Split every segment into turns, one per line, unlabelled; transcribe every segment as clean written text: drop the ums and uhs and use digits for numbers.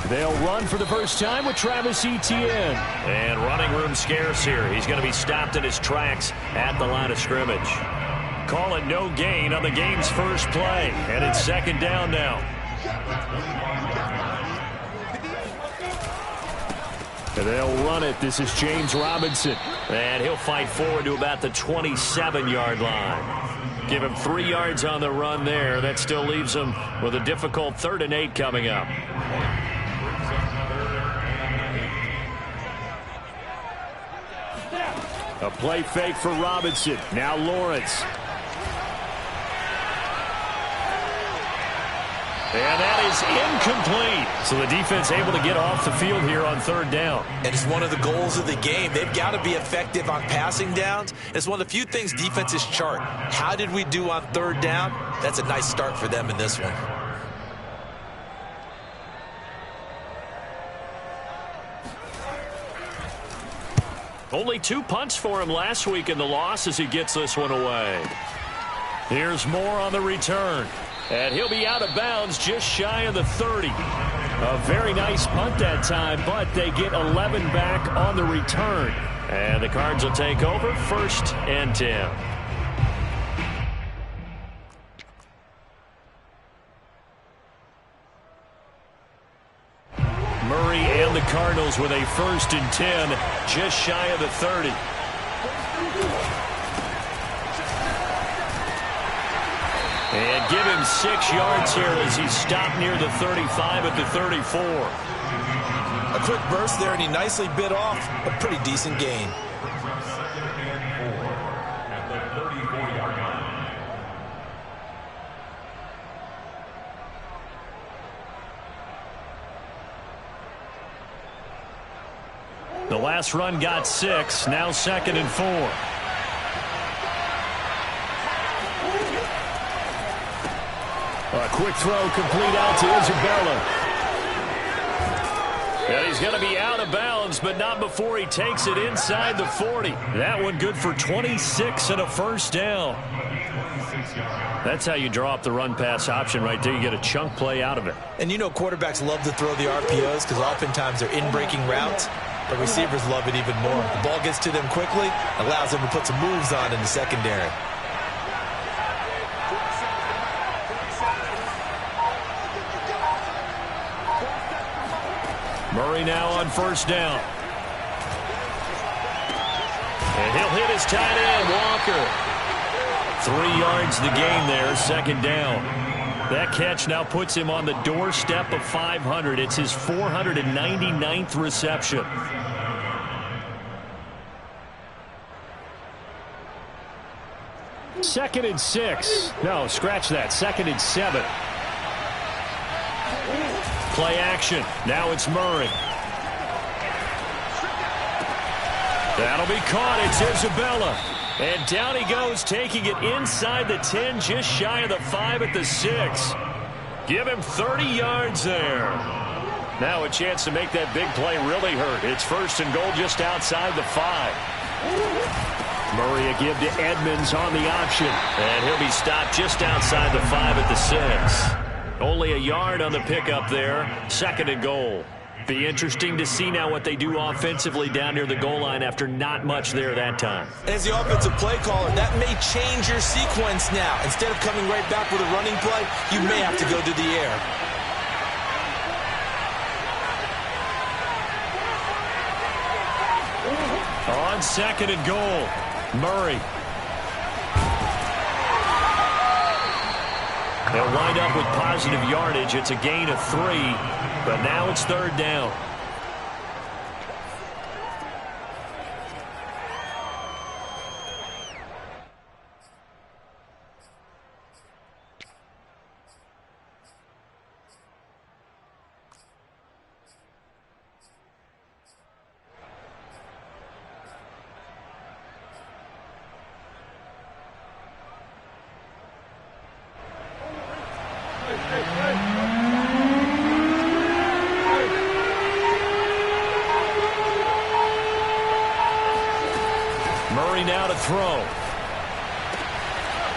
They'll run for the first time with Travis Etienne.
And running room scarce here. He's going to be stopped in his tracks at the line of scrimmage. Call it no gain on the game's first play. And it's second down now.
And they'll run it. This is James Robinson.
And he'll fight forward to about the 27-yard line. Give him 3 yards on the run there. That still leaves him with a difficult 3rd and 8 coming up.
A play fake for Robinson. Now Lawrence.
And that is incomplete. So the defense able to get off the field here on 3rd down.
And it's one of the goals of the game. They've got to be effective on passing downs. It's one of the few things defenses chart. How did we do on 3rd down? That's a nice start for them in this one.
Only 2 punts for him last week in the loss as he gets this one away. Here's Moore on the return. And he'll be out of bounds just shy of the 30.
A very nice punt that time, but they get 11 back on the return.
And the Cards will take over 1st and 10. Murray and the Cardinals with a 1st and 10 just shy of the 30. And give him 6 yards here as he's stopped near the 35 at the 34.
A quick burst there, and he nicely bit off a pretty decent gain.
The last run got 6, now 2nd and 4.
A quick throw complete out to Isabella.
And he's going to be out of bounds, but not before he takes it inside the 40. That one good for 26 and a 1st down. That's how you draw up the run-pass option right there. You get a chunk play out of it.
And you know quarterbacks love to throw the RPOs because oftentimes they're in-breaking routes. But receivers love it even more. The ball gets to them quickly, allows them to put some moves on in the secondary.
Murray now on 1st down. And he'll hit his tight end, Walker. 3 yards the gain there, 2nd down. That catch now puts him on the doorstep of 500. It's his 499th reception.
Second and 6. No, scratch that. 2nd and 7.
Play action. Now it's Murray. That'll be caught. It's Isabella. And down he goes, taking it inside the 10, just shy of the 5 at the 6. Give him 30 yards there. Now a chance to make that big play really hurt. It's 1st and goal just outside the 5.
Murray a give to Edmonds on the option.
And he'll be stopped just outside the 5 at the 6. Only a yard on the pickup there. 2nd and goal. Be interesting to see now what they do offensively down near the goal line after not much there that time.
As the offensive play caller, that may change your sequence now. Instead of coming right back with a running play, you may have to go to the air.
On 2nd and goal, Murray. They'll wind up with positive yardage. It's a gain of 3, but now it's 3rd down. Murray now to throw.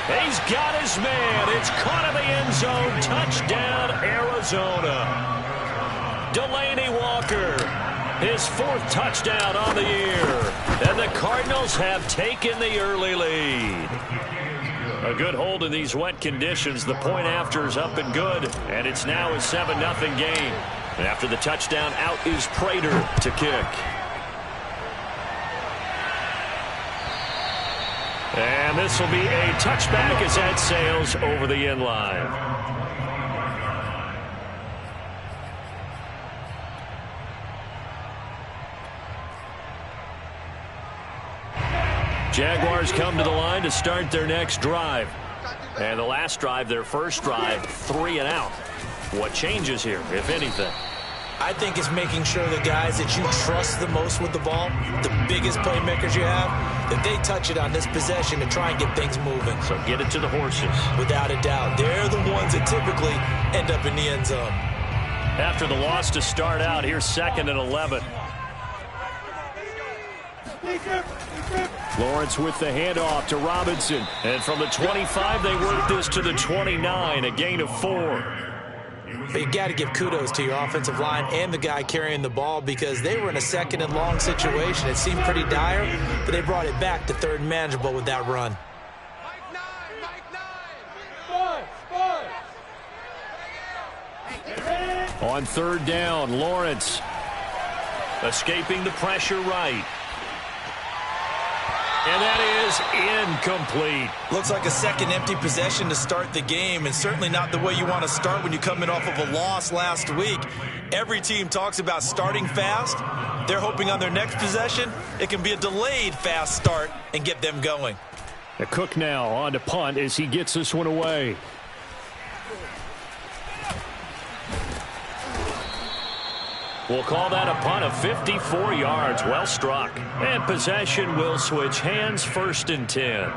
He's got his man. It's caught in the end zone. Touchdown, Arizona. Delaney Walker, his 4th touchdown on the year. And the Cardinals have taken the early lead. A good hold in these wet conditions. The point after is up and good. And it's now a 7-0 game. After the touchdown, out is Prater to kick. And this will be a touchback as that sails over the end line. Jaguars come to the line to start their next drive. And the last drive, their first drive, 3 and out. What changes here, if anything?
I think it's making sure the guys that you trust the most with the ball, the biggest playmakers you have, that they touch it on this possession to try and get things moving.
So get it to the horses.
Without a doubt. They're the ones that typically end up in the end zone.
After the loss to start out, here's 2nd and 11. Lawrence with the handoff to Robinson. And from the 25, they work this to the 29, a gain of 4.
But you got to give kudos to your offensive line and the guy carrying the ball because they were in a 2nd and long situation. It seemed pretty dire, but they brought it back to 3rd and manageable with that run.
On 3rd down, Lawrence escaping the pressure right. And that is incomplete.
Looks like a 2nd empty possession to start the game, and certainly not the way you want to start when you come in off of a loss last week. Every team talks about starting fast. They're hoping on their next possession, it can be a delayed fast start and get them going.
Cook now on to punt as he gets this one away. We'll call that a punt of 54 yards. Well struck. And possession will switch hands, 1st and 10.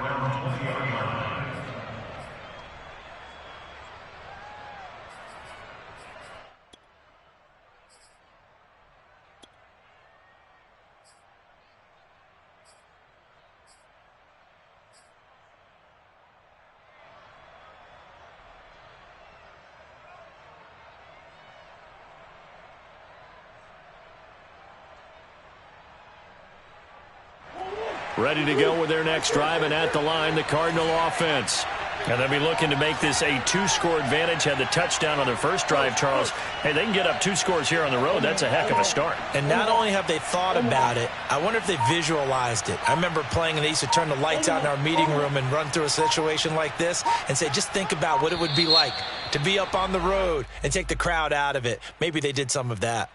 Ready to go with their next drive, and at the line, the Cardinal offense. And they'll be looking to make this a 2-score advantage. Had the touchdown on their first drive, Charles. Hey, they can get up 2 scores here on the road. That's a heck of a start.
And not only have they thought about it, I wonder if they visualized it. I remember playing, and they used to turn the lights out in our meeting room and run through a situation like this and say, just think about what it would be like to be up on the road and take the crowd out of it. Maybe they did some of that.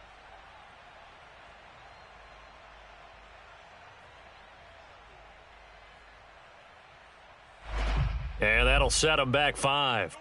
And that'll set them back 5.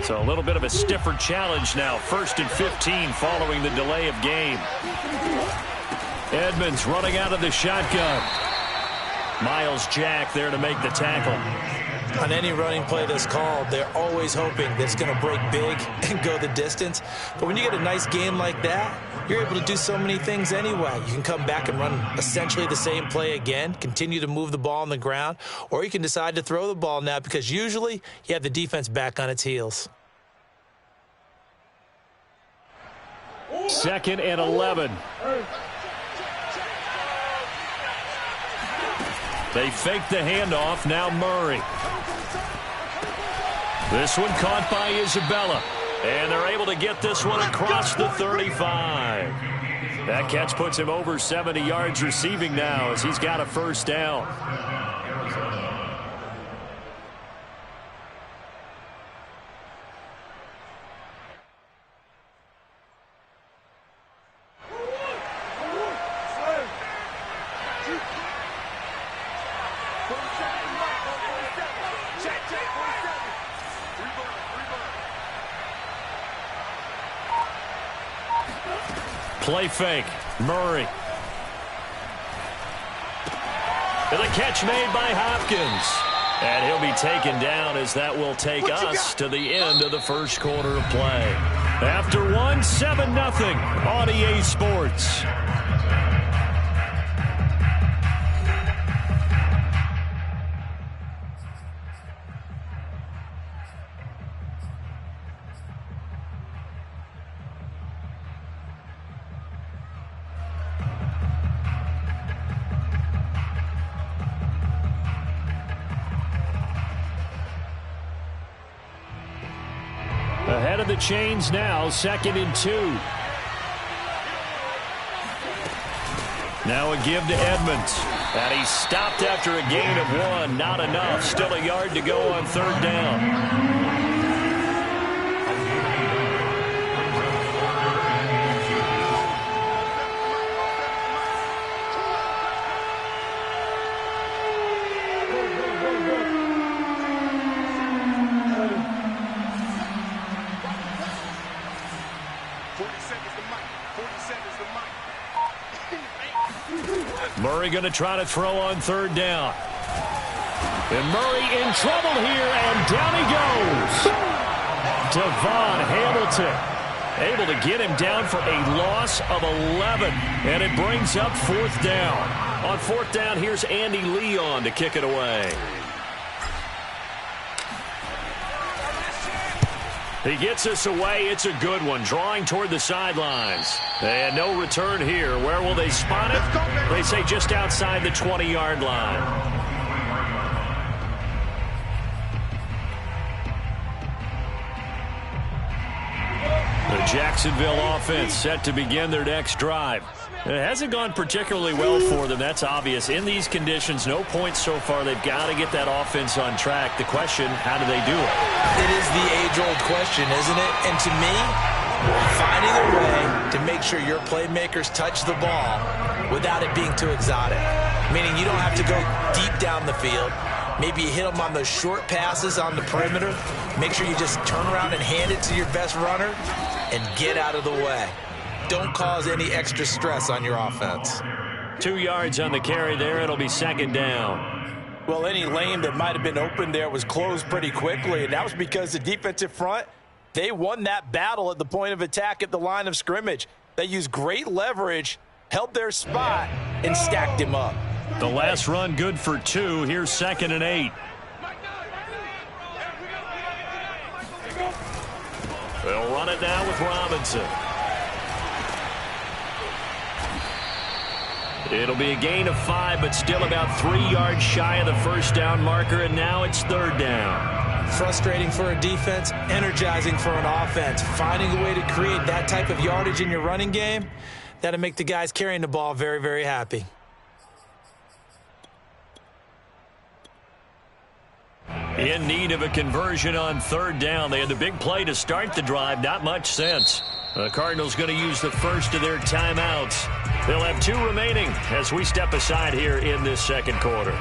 So a little bit of a stiffer challenge now. 1st and 15 following the delay of game. Edmonds running out of the shotgun. Myles Jack there to make the tackle.
On any running play that's called, they're always hoping that it's going to break big and go the distance. But when you get a nice game like that, you're able to do so many things anyway. You can come back and run essentially the same play again, continue to move the ball on the ground, or you can decide to throw the ball now because usually you have the defense back on its heels.
2nd and 11. They fake the handoff. Now Murray. This one caught by Isabella. And they're able to get this one across the 35. That catch puts him over 70 yards receiving now as he's got a 1st down.
Play fake. Murray. And the catch made by Hopkins. And he'll be taken down as that will take us to the end of the first quarter of play. After one, 7-0 on EA Sports. Ahead of the chains now, 2nd and 2. Now a give to Edmonds. And he stopped after a gain of 1. Not enough. Still a yard to go on 3rd down. Murray going to try to throw on 3rd down. And Murray in trouble here, and down he goes. Devon Hamilton able to get him down for a loss of 11. And it brings up 4th down. On 4th down, here's Andy Leon to kick it away. He gets us away. It's a good one. Drawing toward the sidelines. And no return here. Where will they spot it? They say just outside the 20-yard line. The Jacksonville offense set to begin their next drive. It hasn't gone particularly well for them. That's obvious. In these conditions, no points so far. They've got to get that offense on track. The question, how do they do it?
It is the age-old question, isn't it? And to me, finding a way to make sure your playmakers touch the ball without it being too exotic. Meaning you don't have to go deep down the field. Maybe you hit them on those short passes on the perimeter. Make sure you just turn around and hand it to your best runner and get out of the way. Don't cause any extra stress on your offense.
2 yards on the carry there. It'll be 2nd down.
Well, any lane that might have been open there was closed pretty quickly, and that was because the defensive front, they won that battle at the point of attack at the line of scrimmage. They used great leverage, held their spot, and stacked him up.
The last run good for 2. Here's 2nd and 8. They'll run it now with Robinson. It'll be a gain of 5, but still about 3 yards shy of the 1st down marker, and now it's 3rd down.
Frustrating for a defense, energizing for an offense. Finding a way to create that type of yardage in your running game, that'll make the guys carrying the ball very, very happy.
In need of a conversion on 3rd down. They had the big play to start the drive. Not much sense. The Cardinals going to use the first of their timeouts. They'll have 2 remaining as we step aside here in this 2nd quarter.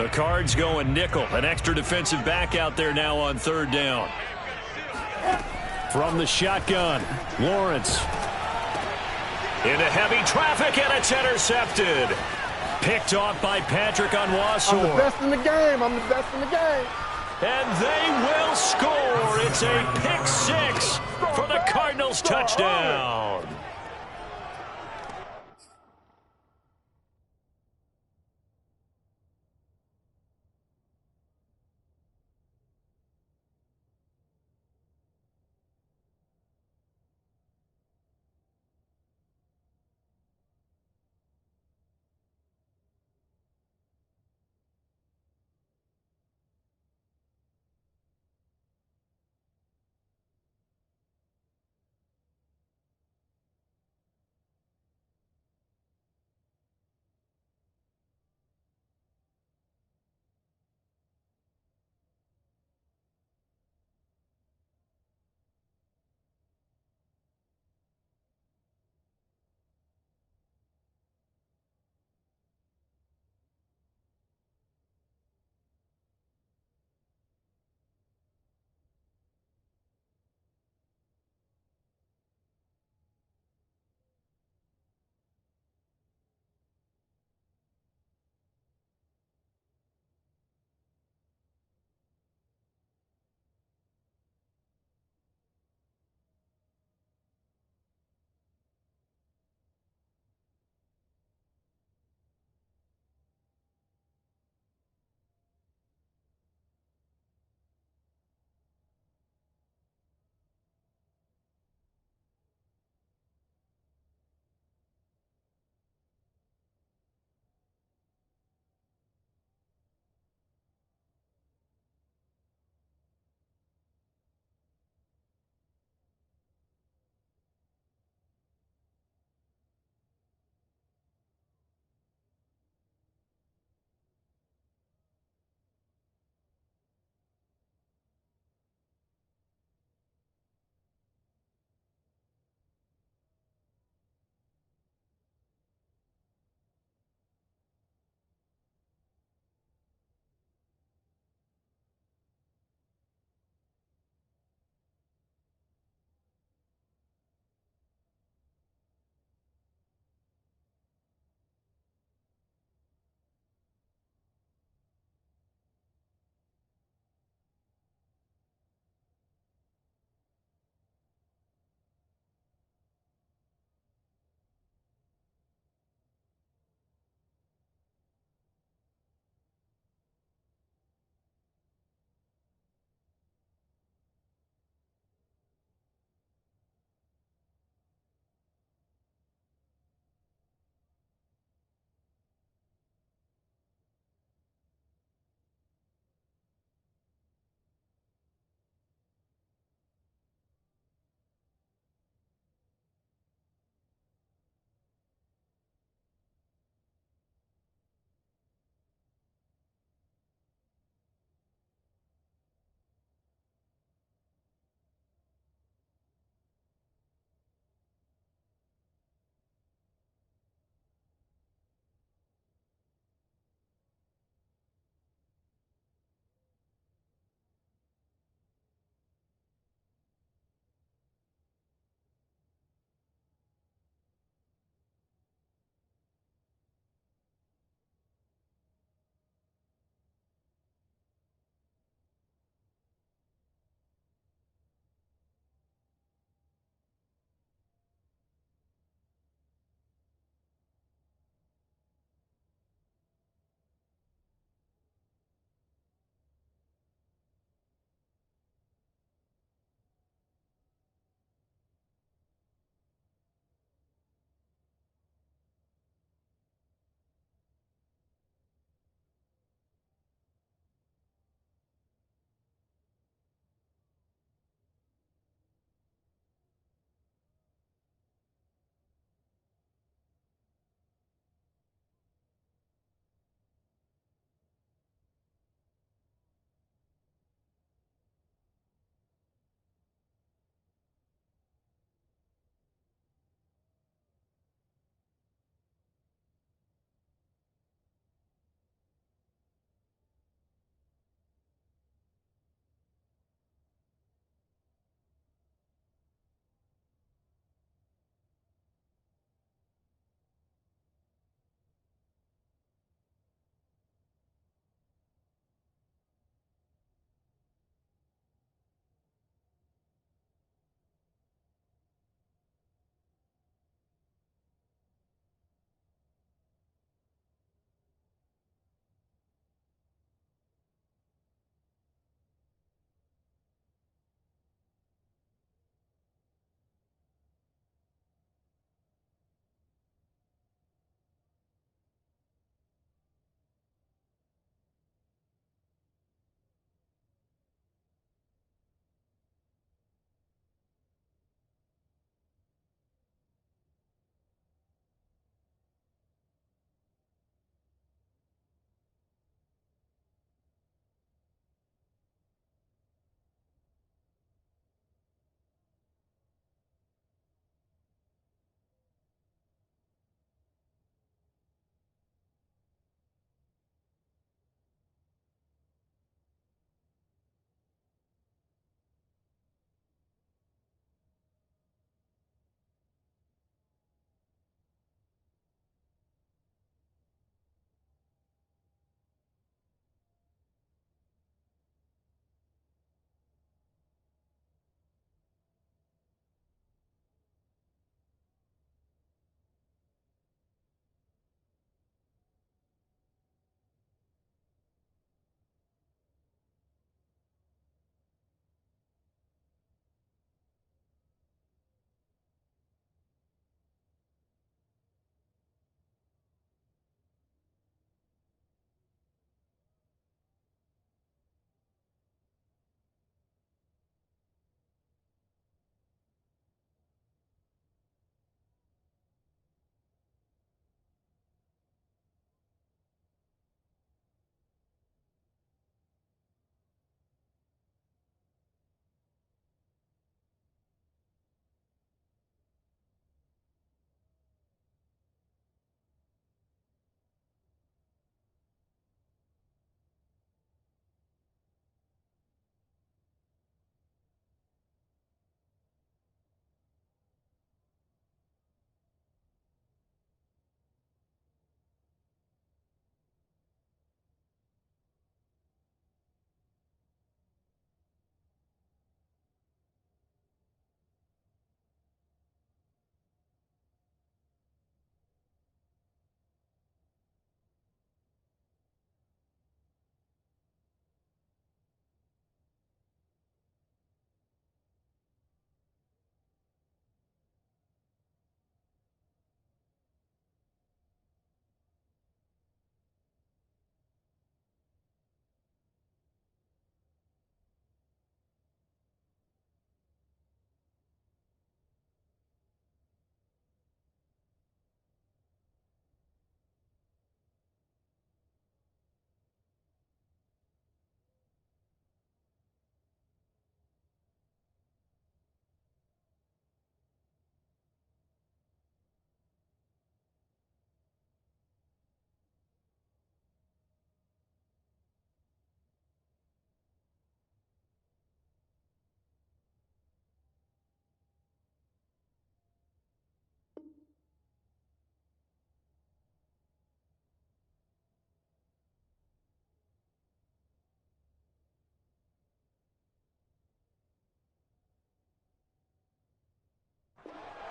The Cards going nickel. An extra defensive back out there now on 3rd down. From the shotgun, Lawrence. Into heavy traffic, and it's intercepted. Picked off by Patrick Onwuasor.
I'm the best in the game. I'm the best in the game.
And they will score. It's a pick 6 for the Cardinals touchdown.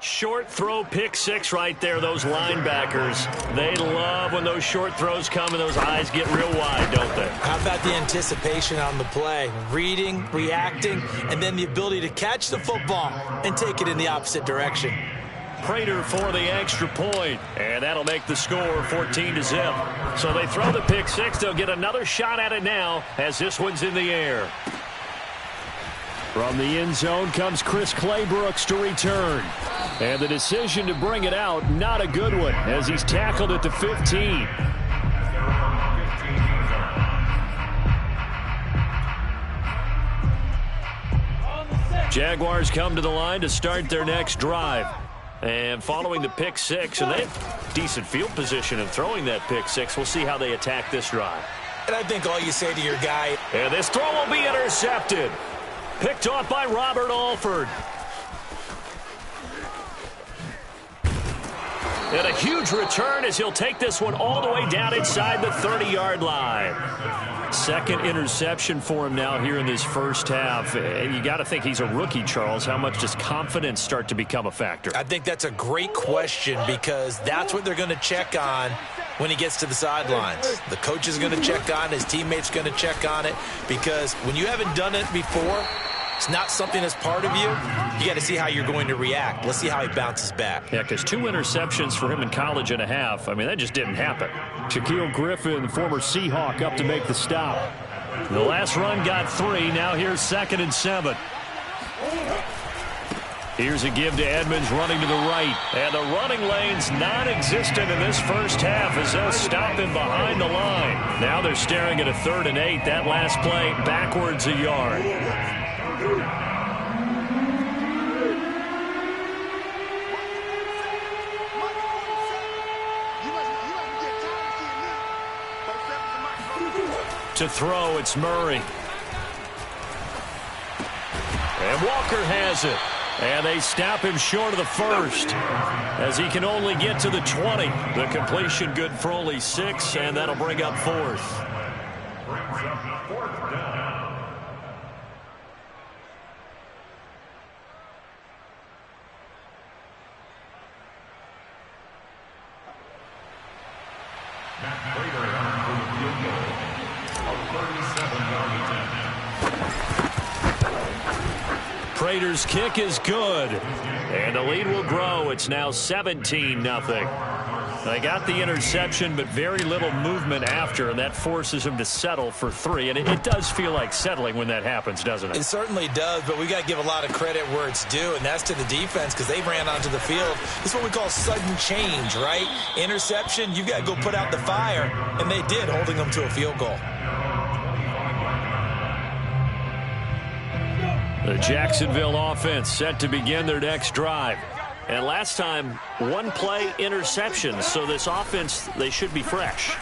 Short throw pick six right there, those linebackers. They love when those short throws come and those eyes get real wide, don't they?
How about the anticipation on the play? Reading, reacting, and then the ability to catch the football and take it in the opposite direction.
Prater for the extra point, and that'll make the score 14-0. So they throw the pick six. They'll get another shot at it now as this one's in the air. From the end zone comes Chris Claybrooks to return. And the decision to bring it out, not a good one, as he's tackled at the 15. Jaguars come to the line to start their next drive. And following the pick six, and they have decent field position in throwing that pick six. We'll see how they attack this drive.
And I think all you say to your guy,
and this throw will be intercepted. Picked off by Robert Alford. And a huge return as he'll take this one all the way down inside the 30-yard line. Second interception for him now here in this first half. You got to think he's a rookie, Charles. How much does confidence start to become a factor?
I think that's a great question because that's what they're going to check on when he gets to the sidelines. The coach is going to check on it. His teammates going to check on it because when you haven't done it before, it's not something that's part of you. You got to see how you're going to react. Let's see how he bounces back.
Yeah, because 2 interceptions for him in college and a half. I mean, that just didn't happen. Shaquille Griffin, former Seahawk, up to make the stop. The last run got 3. Now here's 2nd and 7. Here's a give to Edmonds running to the right. And the running lane's non-existent in this first half as they'll stop him behind the line. Now they're staring at a 3rd and 8. That last play backwards a yard. To throw, it's Murray. And Walker has it. And they stop him short of the first as he can only get to the 20. The completion good for only 6, and that'll bring up 4th. Prater's kick is good, and the lead will grow. It's now 17-0. They got the interception, but very little movement after, and that forces him to settle for 3. And it does feel like settling when that happens, doesn't it?
It certainly does, but we got to give a lot of credit where it's due, and that's to the defense because they ran onto the field. This is what we call sudden change, right? Interception, you've got to go put out the fire, and they did, holding them to a field goal.
The Jacksonville offense set to begin their next drive. And last time, 1 play interception. So this offense, they should be fresh.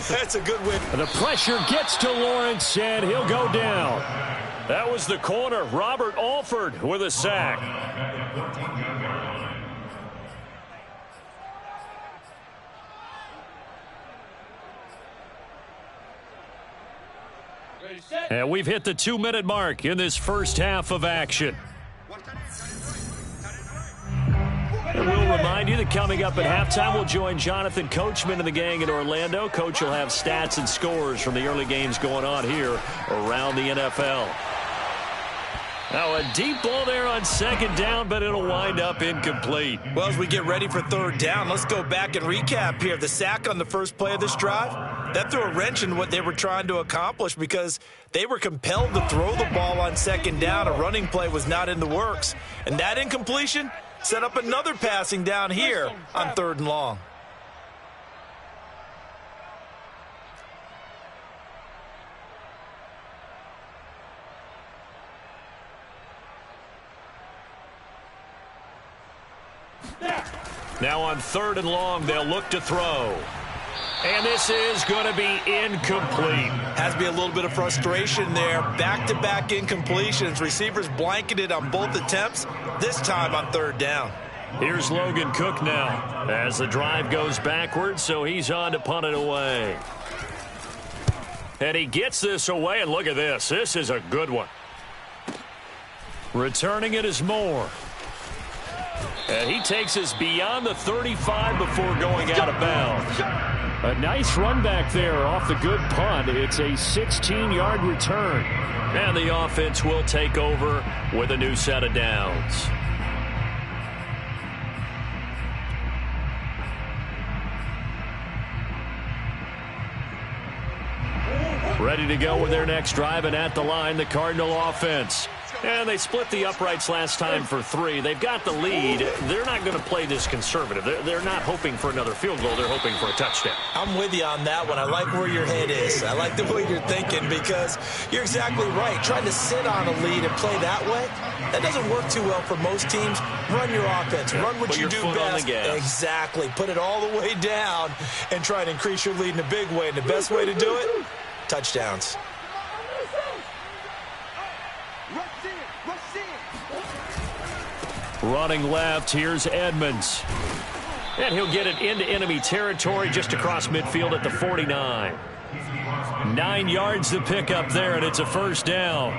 That's a good win.
The pressure gets to Lawrence, and he'll go down. That was the corner, Robert Alford, with a sack. And we've hit the 2-minute mark in this first half of action. And we'll remind you that coming up at halftime, we'll join Jonathan Coachman and the gang in Orlando. Coach will have stats and scores from the early games going on here around the NFL. Now a deep ball there on 2nd down, but it'll wind up incomplete.
Well, as we get ready for 3rd down, let's go back and recap here. The sack on the first play of this drive, that threw a wrench in what they were trying to accomplish because they were compelled to throw the ball on 2nd down. A running play was not in the works. And that incompletion set up another passing down here on 3rd and long.
Now on 3rd and long, they'll look to throw. And this is going to be incomplete.
Has to be a little bit of frustration there. Back-to-back incompletions. Receivers blanketed on both attempts, this time on 3rd down.
Here's Logan Cook now as the drive goes backwards, so he's on to punt it away. And he gets this away, and look at this. This is a good one. Returning it is Moore. And he takes us beyond the 35 before going out of bounds. A nice run back there off the good punt. It's a 16-yard return.
And the offense will take over with a new set of downs. Ready to go with their next drive, and at the line, the Cardinal offense. And they split the uprights last time for 3. They've got the lead. They're not going to play this conservative. They're not hoping for another field goal. They're hoping for a touchdown.
I'm with you on that one. I like where your head is. I like the way you're thinking because you're exactly right. Trying to sit on a lead and play that way, that doesn't work too well for most teams. Run your offense. Run what you do best. Exactly. Put it all the way down and try and increase your lead in a big way. And the best way to do it, touchdowns.
Running left, here's Edmonds. And he'll get it into enemy territory just across midfield at the 49. 9 yards to pick up there, and it's a first down.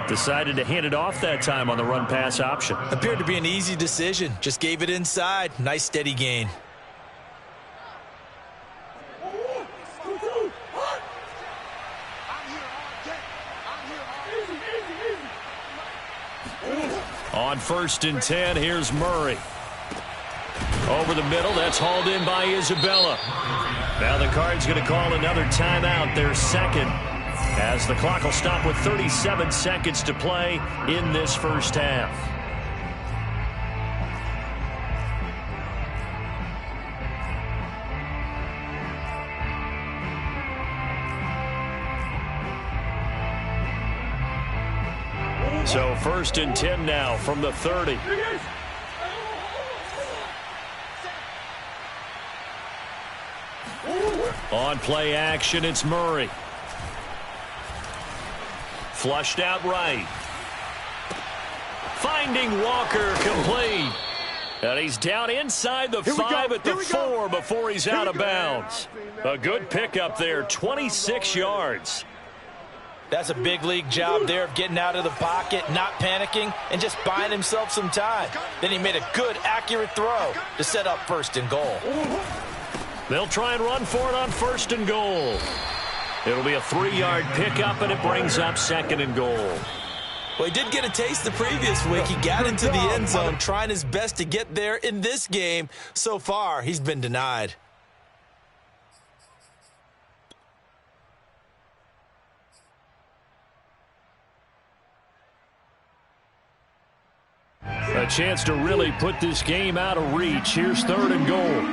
Decided to hand it off that time on the run-pass option.
Appeared to be an easy decision. Just gave it inside. Nice steady gain.
On 1st and 10, here's Murray. Over the middle, that's hauled in by Isabella. Now the Cards going to call another timeout, their second, as the clock will stop with 37 seconds to play in this first half. So 1st and 10 now from the 30. On play action, it's Murray. Flushed out right. Finding Walker complete. And he's down inside the 5 at the 4 before he's out of bounds. A good pickup there, 26 yards.
That's a big league job there of getting out of the pocket, not panicking, and just buying himself some time. Then he made a good, accurate throw to set up 1st and goal.
They'll try and run for it on 1st and goal. It'll be a 3-yard pickup, and it brings up 2nd and goal.
Well, he did get a taste the previous week. He got into the end zone, trying his best to get there in this game. So far, he's been denied.
A chance to really put this game out of reach. Here's 3rd and goal.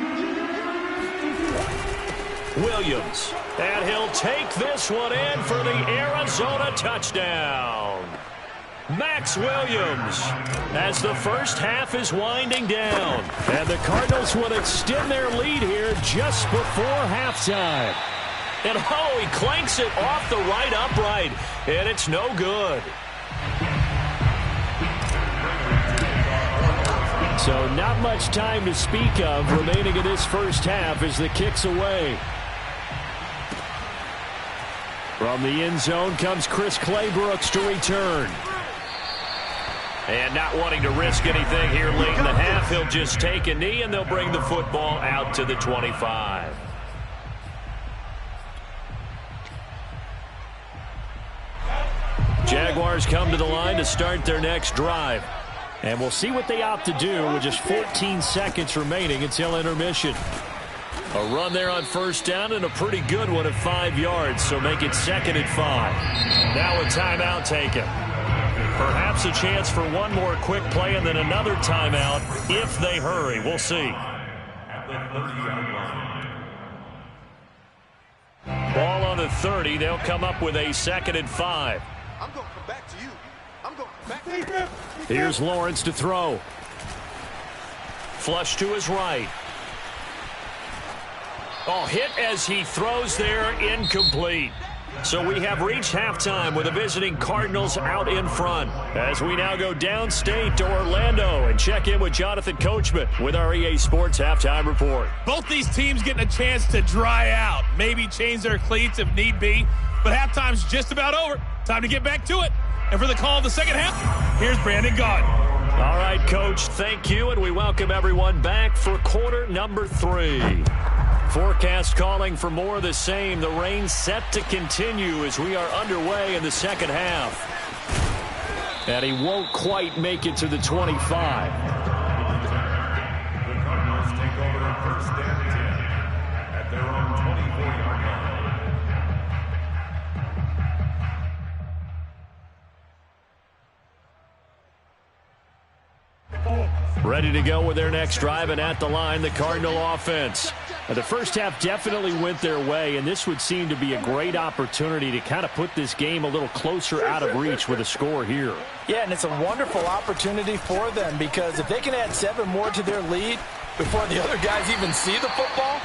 Williams. And he'll take this one in for the Arizona touchdown. Max Williams, as the first half is winding down. And the Cardinals will extend their lead here just before halftime. And oh, he clanks it off the right upright. And it's no good. So not much time to speak of remaining in this first half as the kick's away. From the end zone comes Chris Claybrooks to return. And not wanting to risk anything here late in the half, he'll just take a knee and they'll bring the football out to the 25. Jaguars come to the line to start their next drive. And we'll see what they opt to do with just 14 seconds remaining until intermission. A run there on 1st down and a pretty good one at 5 yards, so make it 2nd and 5. Now a timeout taken. Perhaps a chance for one more quick play and then another timeout if they hurry. We'll see. Ball on the 30. They'll come up with a 2nd and 5.
I'm going to come back to you. I'm going to come back to you.
Here's Lawrence to throw. Flush to his right. Oh, hit as he throws there, incomplete. So we have reached halftime with the visiting Cardinals out in front. As we now go downstate to Orlando and check in with Jonathan Coachman with our EA Sports Halftime Report.
Both these teams getting a chance to dry out, maybe change their cleats if need be. But halftime's just about over. Time to get back to it. And for the call of the second half, here's Brandon Gaudin.
All right, Coach, thank you, and we welcome everyone back for quarter number 3. Forecast calling for more of the same. The rain set to continue as we are underway in the second half. And he won't quite make it to the 25. Ready to go with their next drive, and at the line, the Cardinal offense. Now, the first half definitely went their way, and this would seem to be a great opportunity to kind of put this game a little closer out of reach with a score here.
Yeah, and it's a wonderful opportunity for them, because if they can add 7 more to their lead before the other guys even see the football,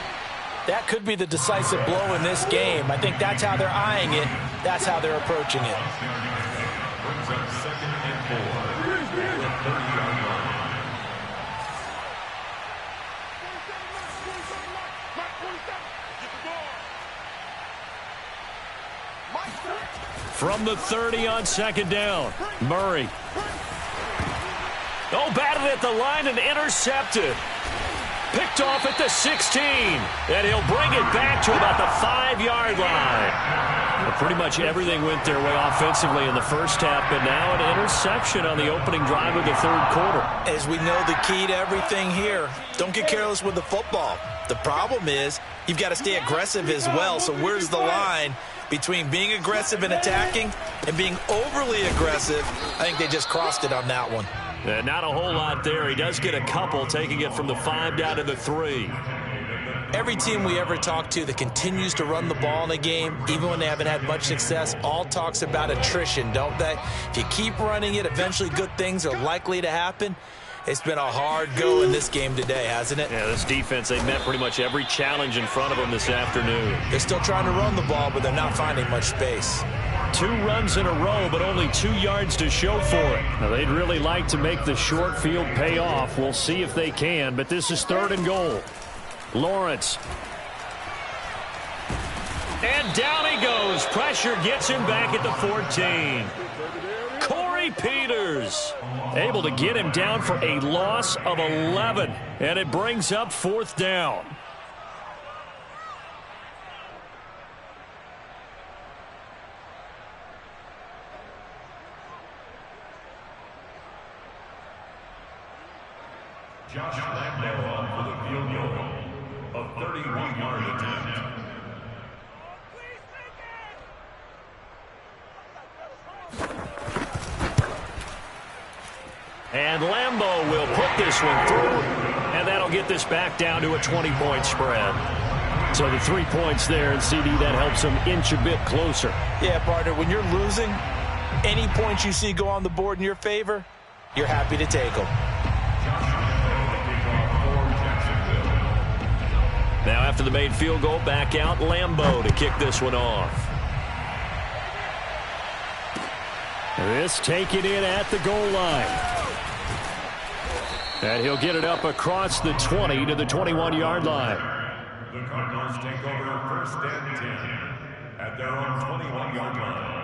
that could be the decisive blow in this game. I think that's how they're eyeing it. That's how they're approaching it.
From the 30 on second down, Murray. Oh, batted at the line and intercepted. Picked off at the 16. And he'll bring it back to about the 5-yard line. Well, pretty much everything went their way offensively in the first half, but now an interception on the opening drive of the third quarter.
As we know, the key to everything here, don't get careless with the football. The problem is you've got to stay aggressive as well. So where's the line between being aggressive and attacking and being overly aggressive? I think they just crossed it on that one.
Not a whole lot there. He does get a couple, taking it from the 5 down to the 3.
Every team we ever talk to that continues to run the ball in a game, even when they haven't had much success, all talks about attrition, don't they? If you keep running it, eventually good things are likely to happen. It's been a hard go in this game today, hasn't it?
Yeah, this defense, they met pretty much every challenge in front of them this afternoon.
They're still trying to run the ball, but they're not finding much space.
2 runs in a row, but only 2 yards to show for it. Now, they'd really like to make the short field pay off. We'll see if they can, but this is 3rd and goal. Lawrence. And down he goes. Pressure gets him back at the 14. Corey Peters able to get him down for a loss of 11. And it brings up 4th down.
Josh Lambo on for the field goal, a 31-yard attempt.
And Lambo will put this one through, and that'll get this back down to a 20-point spread. So the 3 points there, and CD, that helps them inch a bit closer.
Yeah, partner, when you're losing, any points you see go on the board in your favor, you're happy to take them.
Now after the made field goal, back out Lambo to kick this one off. This taken in at the goal line. And he'll get it up across the 20 to the 21-yard line.
The Cardinals take over 1st and 10 at their own 21-yard line.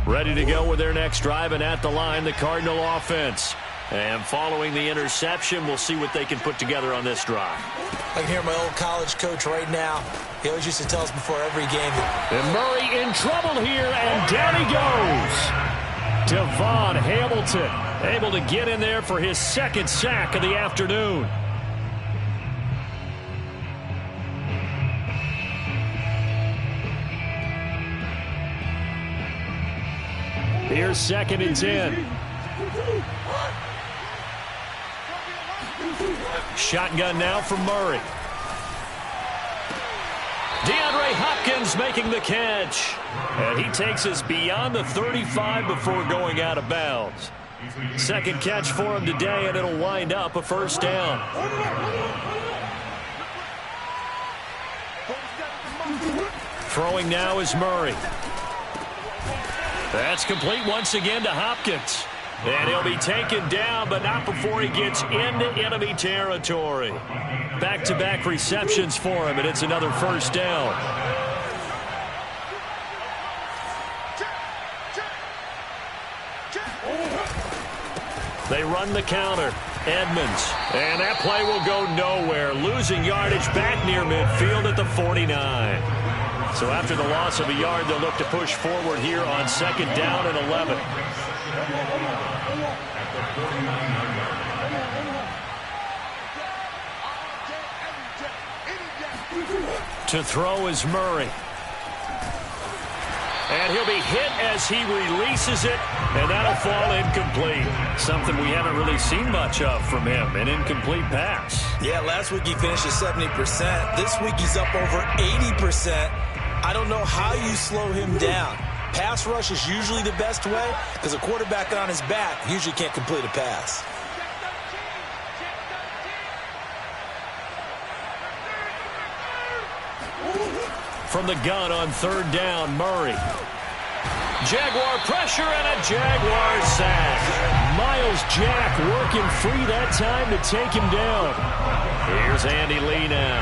Ready to go with their next drive, and at the line, the Cardinal offense. And following the interception, we'll see what they can put together on this drive.
I can hear my old college coach right now. He always used to tell us before every game.
And Murray in trouble here, and down he goes. Devon Hamilton able to get in there for his 2nd sack of the afternoon. Here's 2nd and 10. Shotgun now from Murray. DeAndre Hopkins making the catch. And he takes us beyond the 35 before going out of bounds. 2nd catch for him today, and it'll wind up a 1st down. Throwing now is Murray. That's complete once again to Hopkins. And he'll be taken down, but not before he gets into enemy territory. Back-to-back receptions for him, and it's another 1st down. They run the counter. Edmonds. And that play will go nowhere. Losing yardage back near midfield at the 49. So after the loss of a yard, they'll look to push forward here on 2nd down and 11. To throw is Murray. And he'll be hit as he releases it, and that'll fall incomplete. Something we haven't really seen much of from him, an incomplete pass.
Yeah, last week he finished at 70%. This week he's up over 80%. I don't know how you slow him down. Pass rush is usually the best way because a quarterback on his back usually can't complete a pass.
From the gun on 3rd down, Murray. Jaguar pressure and a Jaguar sack. Miles Jack working free that time to take him down. Here's Andy Lee now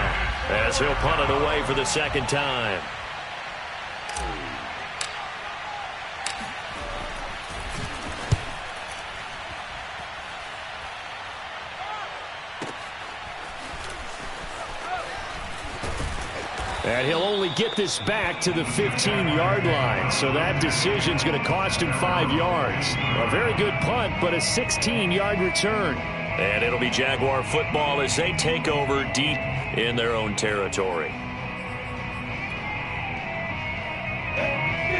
as he'll punt it away for the 2nd time. And he'll only get this back to the 15-yard line. So that decision's going to cost him 5 yards. A very good punt, but a 16-yard return. And it'll be Jaguar football as they take over deep in their own territory.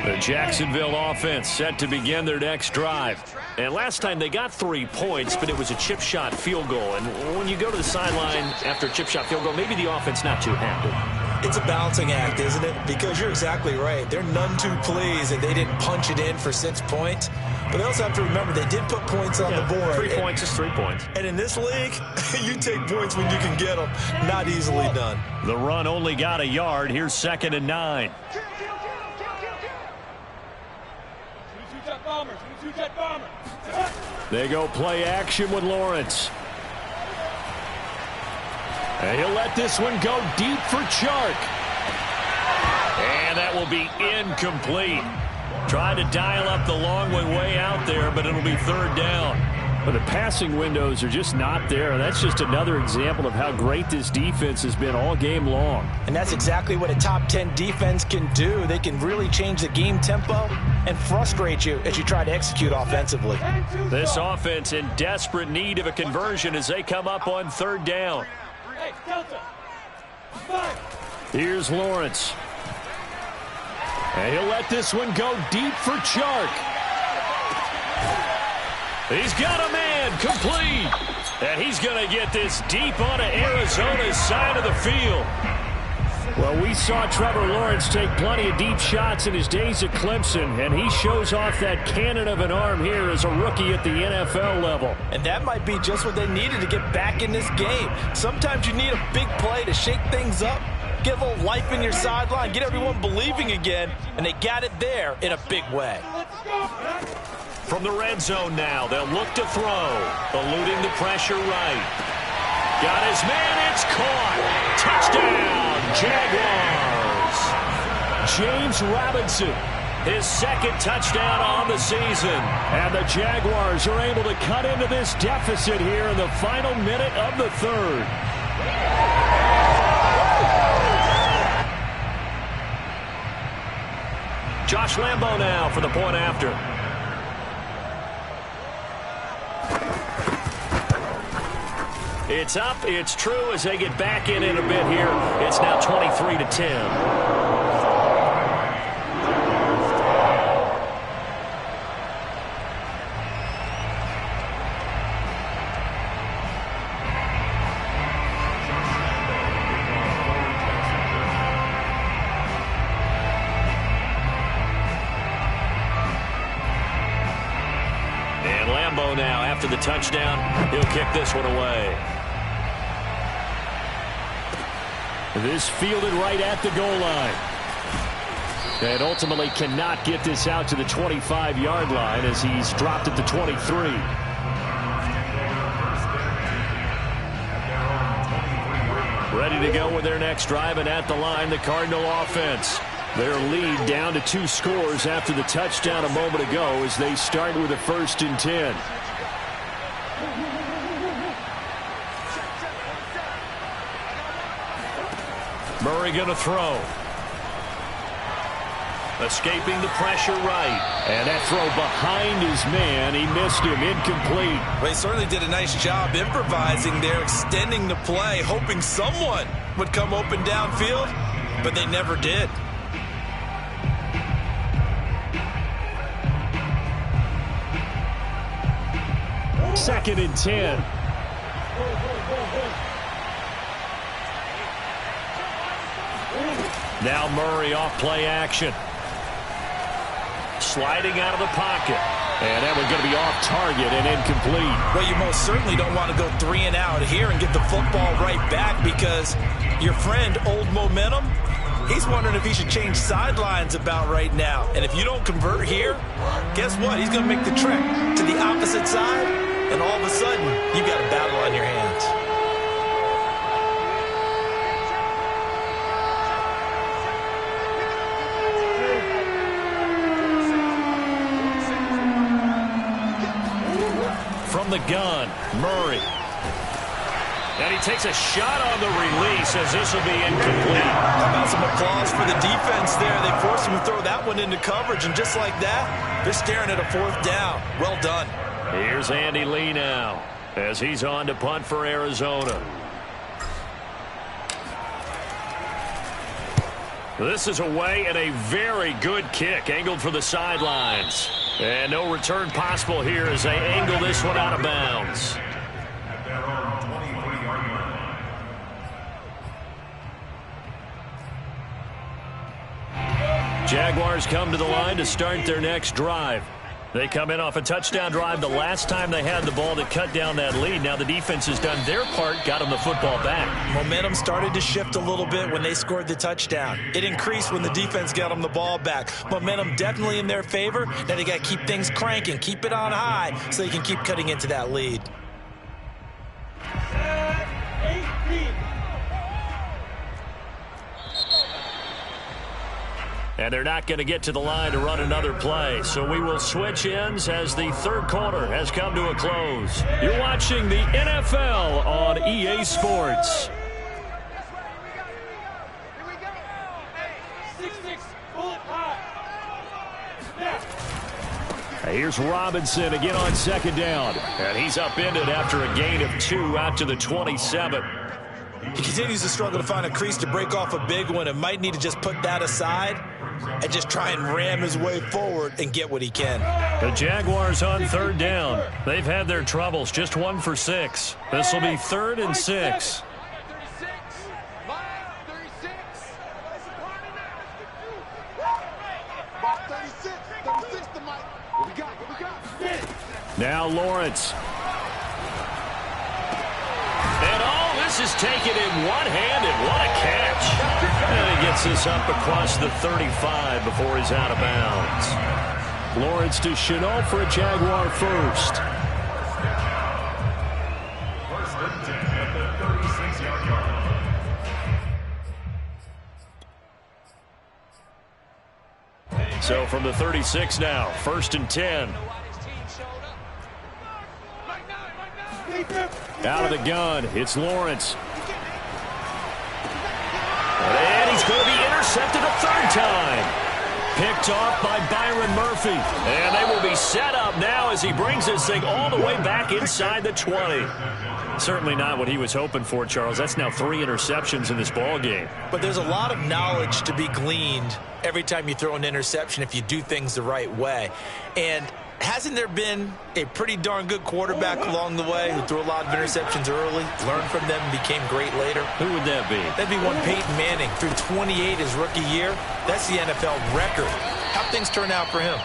The Jacksonville offense set to begin their next drive. And last time they got 3 points, but it was a chip shot field goal. And when you go to the sideline after a chip shot field goal, maybe the offense not too happy.
It's a balancing act, isn't it? Because you're exactly right. They're none too pleased that they didn't punch it in for 6 points. But they also have to remember they did put points on the board.
3 points is 3 points.
And in this league, you take points when you can get them. Not easily done.
The run only got a yard. Here's 2nd and 9. They go play action with Lawrence. And he'll let this one go deep for Chark. And that will be incomplete. Tried to dial up the long way out there, but it'll be 3rd down. But the passing windows are just not there. That's just another example of how great this defense has been all game long.
And that's exactly what a top 10 defense can do. They can really change the game tempo and frustrate you as you try to execute offensively.
This offense in desperate need of a conversion as they come up on 3rd down. Here's Lawrence. And he'll let this one go deep for Chark. He's got a man complete. And he's going to get this deep onto Arizona's side of the field. Well, we saw Trevor Lawrence take plenty of deep shots in his days at Clemson, and he shows off that cannon of an arm here as a rookie at the NFL level.
And that might be just what they needed to get back in this game. Sometimes you need a big play to shake things up, get a little life in your sideline, get everyone believing again, and they got it there in a big way.
From the red zone now, they'll look to throw, eluding the pressure right. Got his man, it's caught. Touchdown, Jaguars. James Robinson, his 2nd touchdown on the season. And the Jaguars are able to cut into this deficit here in the final minute of the 3rd. Josh Lambo now for the point after. It's up, it's true as they get back in a bit here. It's now 23-10. And Lambo now, after the touchdown, he'll kick this one away. This fielded right at the goal line. And ultimately cannot get this out to the 25-yard line as he's dropped at the 23. Ready to go with their next drive, and at the line, the Cardinal offense. Their lead down to 2 scores after the touchdown a moment ago as they start with a 1st and 10. Murray going to throw. Escaping the pressure right. And that throw behind his man. He missed him. Incomplete.
Well, he certainly did a nice job improvising there, extending the play, hoping someone would come open downfield, but they never did.
Second and 10. Now Murray off play action. Sliding out of the pocket. And that one's going to be off target and incomplete.
Well, you most certainly don't want to go 3 and out here and get the football right back, because your friend, Old Momentum, he's wondering if he should change sidelines about right now. And if you don't convert here, guess what? He's going to make the trek to the opposite side, and all of a sudden, you've got a battle on your hands.
From the gun, Murray. And he takes a shot on the release as this will be incomplete.
How about some applause for the defense there? They forced him to throw that one into coverage, and just like that, they're staring at a 4th down. Well done.
Here's Andy Lee now as he's on to punt for Arizona. This is away and a very good kick, angled for the sidelines. And no return possible here as they angle this one out of bounds. Jaguars come to the line to start their next drive. They come in off a touchdown drive the last time they had the ball that cut down that lead. Now the defense has done their part, got them the football back.
Momentum started to shift a little bit when they scored the touchdown. It increased when the defense got them the ball back. Momentum definitely in their favor. Now they got to keep things cranking, keep it on high so they can keep cutting into that lead.
And they're not going to get to the line to run another play. So we will switch ends as the third quarter has come to a close. You're watching the NFL on EA Sports. Here's Robinson again on second down. And he's upended after a gain of 2 out to the 27.
He continues to struggle to find a crease to break off a big one, and might need to just put that aside and just try and ram his way forward and get what he can.
The Jaguars on third down. They've had their troubles, just 1 for 6. This will be 3rd and 6. Now Lawrence. And all this is taken in one-handed. What a catch. And he gets this up across the 35 before he's out of bounds. Lawrence to Shenault for a Jaguar first. So from the 36 now, 1st and 10. Out of the gun, it's Lawrence. And he's going to be intercepted a 3rd time. Picked off by Byron Murphy. And they will be set up now as he brings this thing all the way back inside the 20. Certainly not what he was hoping for, Charles. That's now 3 interceptions in this ball game.
But there's a lot of knowledge to be gleaned every time you throw an interception if you do things the right way. And hasn't there been a pretty darn good quarterback along the way who threw a lot of interceptions early, learned from them, and became great later?
Who would that be?
That'd be one Peyton Manning. Threw 28 his rookie year. That's the NFL record. How'd things turn out for him?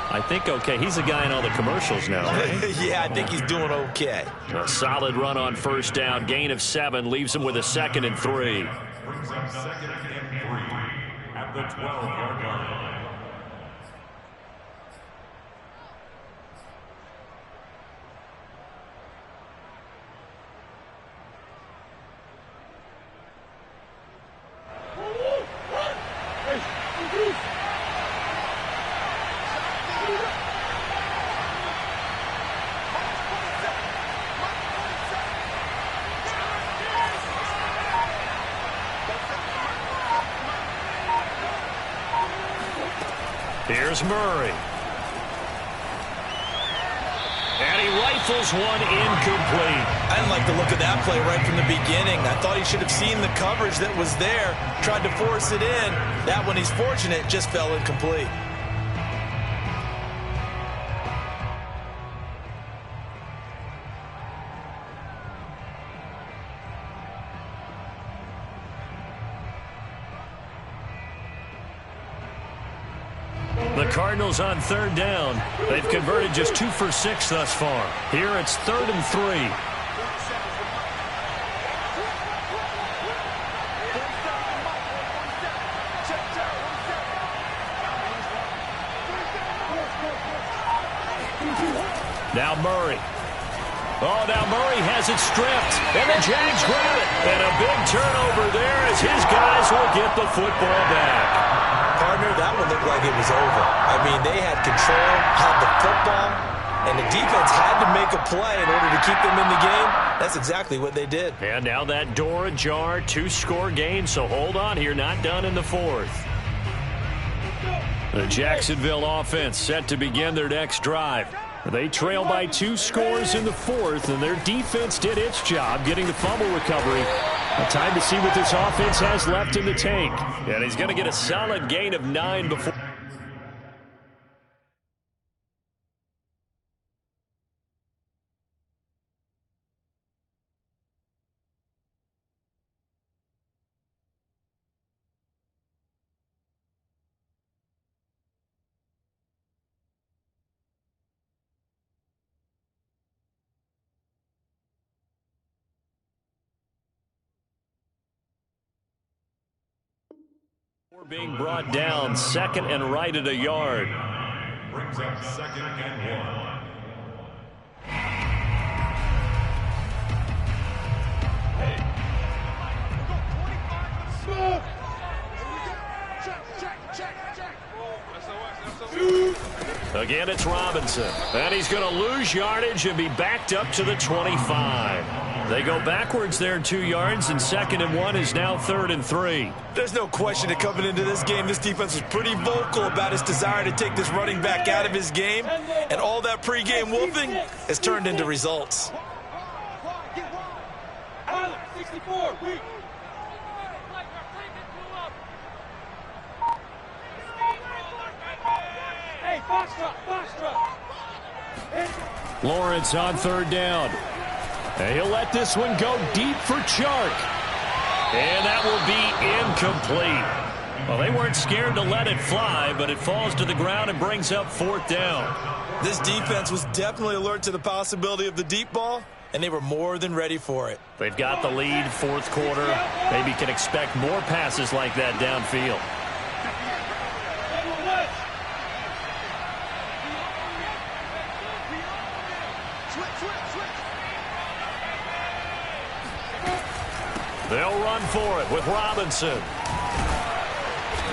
I think okay. He's the guy in all the commercials now, right?
Yeah, I think he's doing okay.
A solid run on 1st down. Gain of 7 leaves him with a 2nd and 3. At the 12-yard line. Here's Murray. And he rifles one incomplete.
I didn't like the look of that play right from the beginning. I thought he should have seen the coverage that was there, tried to force it in. That one, he's fortunate, just fell incomplete.
The Cardinals on third down. They've converted just 2 for 6 thus far. Here it's 3rd and 3. Now Murray. Oh, now Murray has it stripped. And the Jags grab it. And a big turnover there as his guys will get the football back.
Partner, that one looked like it was over. I mean, they had control, had the football, and the defense had to make a play in order to keep them in the game. That's exactly what they did.
And now that door ajar, 2-score game, so hold on here, not done in the 4th. The Jacksonville offense set to begin their next drive. They trail by 2 scores in the 4th, and their defense did its job getting the fumble recovery. Time to see what this offense has left in the tank. And he's going to get a solid gain of 9 before. Being brought down, 2nd and right at a yard.
Brings up 2nd and
1. Again, it's Robinson. And he's going to lose yardage and be backed up to the 25. They go backwards there 2 yards, and 2nd and 1 is now 3rd and 3.
There's no question that coming into this game, this defense was pretty vocal about its desire to take this running back out of his game, and all that pregame wolfing has turned into results.
Lawrence on 3rd down. And he'll let this one go deep for Chark. And that will be incomplete. Well, they weren't scared to let it fly, but it falls to the ground and brings up 4th down.
This defense was definitely alert to the possibility of the deep ball, and they were more than ready for it.
They've got the lead, 4th quarter. Maybe can expect more passes like that downfield. They'll run for it with Robinson.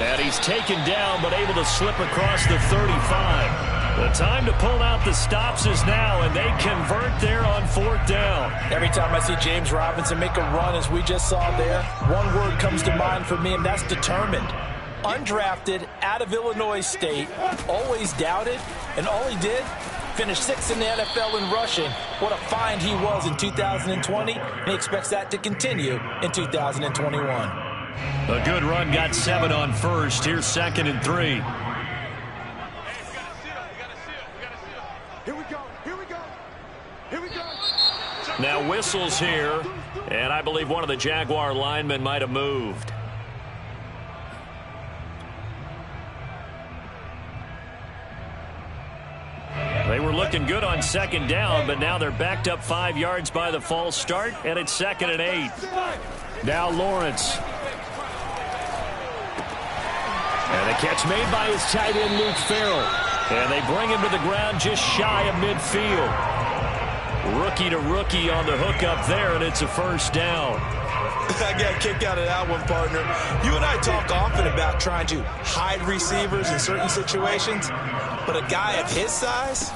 And he's taken down, but able to slip across the 35. The time to pull out the stops is now, and they convert there on 4th down.
Every time I see James Robinson make a run, as we just saw there, one word comes to mind for me, and that's determined. Undrafted, out of Illinois State, always doubted, and all he did, finished 6th in the NFL in rushing. What a find he was in 2020, and he expects that to continue in 2021.
A good run, got 7 on 1st. Here's 2nd and 3.
Here we go. Here we go. Here we go.
Now whistles here, and I believe one of the Jaguar linemen might have moved. They were looking good on 2nd down, but now they're backed up 5 yards by the false start, and it's 2nd and 8. Now Lawrence. And a catch made by his tight end, Luke Farrell. And they bring him to the ground just shy of midfield. Rookie to rookie on the hook up there, and it's a 1st down.
I got a kick out of that one, partner. You and I talk often about trying to hide receivers in certain situations, but a guy of his size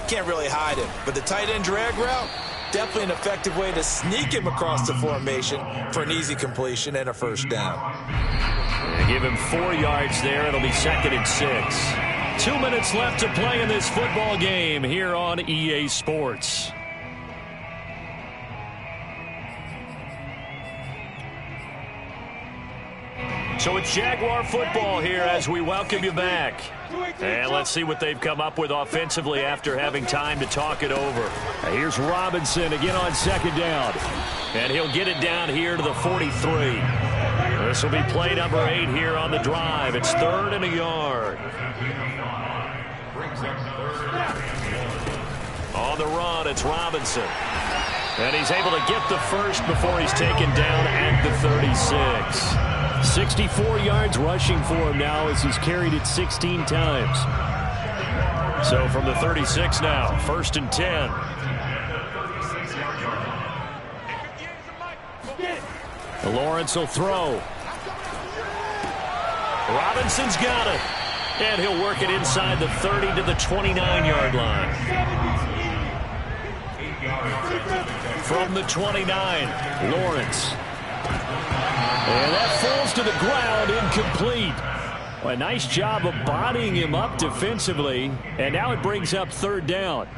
can't really hide him. But the tight end drag route, definitely an effective way to sneak him across the formation for an easy completion and a 1st down.
They give him 4 yards there. It'll be 2nd and 6. 2 minutes left to play in this football game here on EA Sports. So it's Jaguar football here as we welcome you back. And let's see what they've come up with offensively after having time to talk it over. Here's Robinson again on second down. And he'll get it down here to the 43. This will be play number 8 here on the drive. It's 3rd and a yard. On the run, it's Robinson. And he's able to get the first before he's taken down at the 36. 64 yards rushing for him now as he's carried it 16 times. So from the 36 now, 1st and 10. Lawrence will throw. Robinson's got it. And he'll work it inside the 30 to the 29-yard line. From the 29, Lawrence. And that falls to the ground, incomplete. Well, a nice job of bodying him up defensively. And now it brings up 3rd down.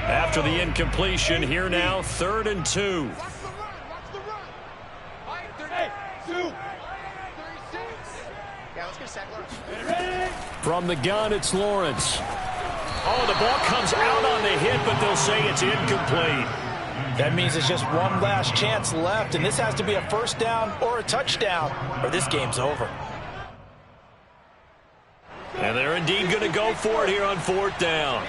After the incompletion, here now, 3rd and 2.
Watch the run. Watch the run. 32. 36.
Yeah, let's get a sack, Lawrence.
From the gun, it's Lawrence. Oh, the ball comes out on the hit, but they'll say it's incomplete.
That means it's just one last chance left, and this has to be a 1st down or a touchdown, or this game's over.
And they're indeed going to go for it here on 4th down.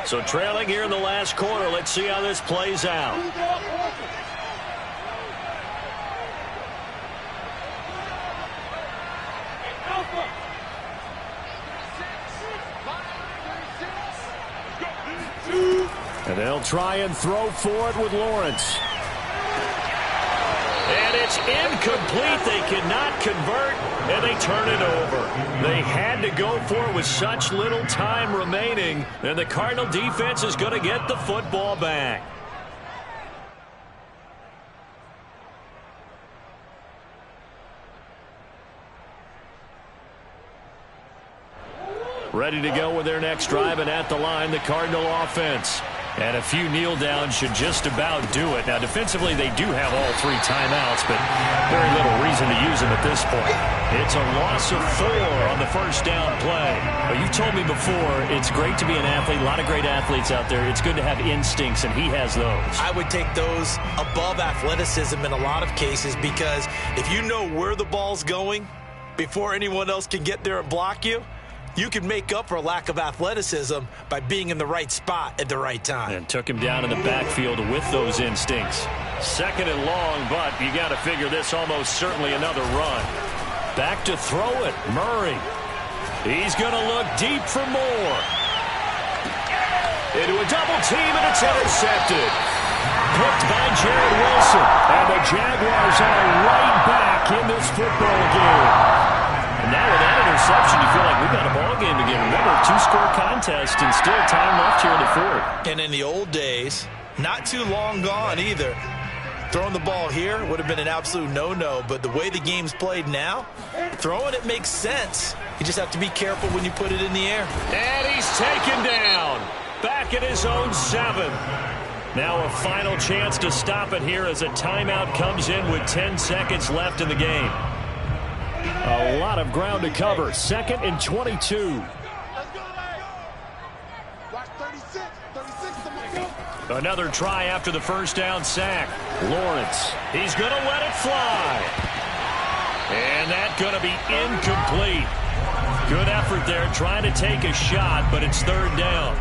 So trailing here in the last quarter, let's see how this plays out. And they'll try and throw for it with Lawrence. And it's incomplete. They cannot convert, and they turn it over. They had to go for it with such little time remaining, and the Cardinal defense is going to get the football back. Ready to go with their next drive, and at the line, the Cardinal offense. And a few kneel downs should just about do it. Now, defensively, they do have all 3 timeouts, but very little reason to use them at this point. It's a loss of 4 on the 1st down play. But you've told me before, it's great to be an athlete. A lot of great athletes out there. It's good to have instincts, and he has those.
I would take those above athleticism in a lot of cases, because if you know where the ball's going before anyone else can get there and block you, you can make up for a lack of athleticism by being in the right spot at the right time.
And took him down in the backfield with those instincts. 2nd and long, but you got to figure this almost certainly another run. Back to throw it, Murray. He's going to look deep for more. Into a double team, and it's intercepted. Picked by Jared Wilson. And the Jaguars are right back in this football game. And now with that interception, you feel like we've got a ball game again. Remember, 2-score contest and still time left here in the 4th.
And in the old days, not too long gone either, throwing the ball here would have been an absolute no-no. But the way the game's played now, throwing it makes sense. You just have to be careful when you put it in the air.
And he's taken down. Back at his own 7. Now a final chance to stop it here as a timeout comes in with 10 seconds left in the game. A lot of ground to cover. 2nd and 22.
Watch 36. 36.
Another try after the 1st down sack. Lawrence. He's going to let it fly. And that's going to be incomplete. Good effort there trying to take a shot, but it's 3rd down.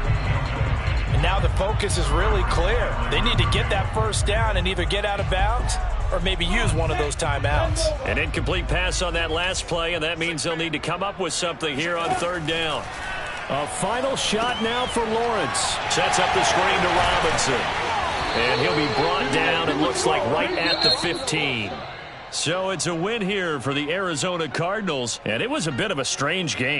And now the focus is really clear. They need to get that 1st down and either get out of bounds or maybe use one of those timeouts.
An incomplete pass on that last play, and that means they'll need to come up with something here on 3rd down. A final shot now for Lawrence. Sets up the screen to Robinson. And he'll be brought down, it looks like, right at the 15. So it's a win here for the Arizona Cardinals, and it was a bit of a strange game.